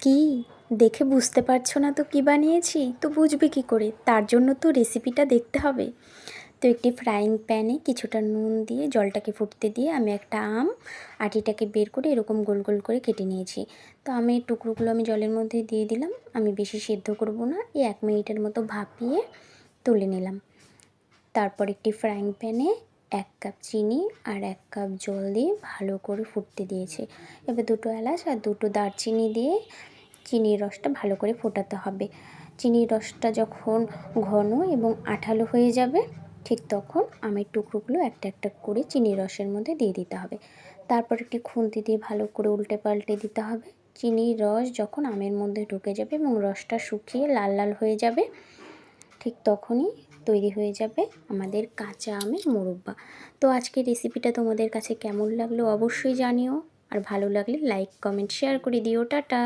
কি দেখে বুঝতে পারছো না তো কি বানিয়েছি? তো বুঝবে কি করে? তার জন্য তো রেসিপিটা দেখতে হবে। তো একটি ফ্রাইং প্যানে কিছুটা নুন দিয়ে জলটাকে ফুটতে দিয়ে আমি একটা আটিটাকে বের করে এরকম গোল গোল করে কেটে নিয়েছি। তো আমের টুকরোগুলো আমি জলের মধ্যে দিয়ে দিলাম। আমি বেশি সেদ্ধ করব না, এই 1 মিনিটের মতো ভাপিয়ে তুলে নিলাম। তারপর একটি ফ্রাইং প্যানে 1 কাপ চিনি আর 1 কাপ জল দিয়ে ভালো করে ফুটতে দিয়েছি। এবার 2টো এলাচ আর 2টো দারচিনি দিয়ে চিনির রসটা ভালো করে ফোটাতে হবে। চিনির রসটা যখন ঘন এবং আঠালো হয়ে যাবে ঠিক তখন আমের টুকরোগুলো একটা একটা করে চিনির রসের মধ্যে দিয়ে দিতে হবে। তারপর একটি খুন্তি দিয়ে ভালো করে উল্টে পাল্টে দিতে হবে। চিনির রস যখন আমের মধ্যে ঢুকে যাবে এবং রসটা শুকিয়ে লাল লাল হয়ে যাবে ঠিক তখনই তৈরি হয়ে যাবে আমাদের কাঁচা আমের মোরব্বা। তো আজকের রেসিপিটা তোমাদের কাছে কেমন লাগলো অবশ্যই জানিও, আর ভালো লাগলে লাইক কমেন্ট শেয়ার করে দিও। টাটা।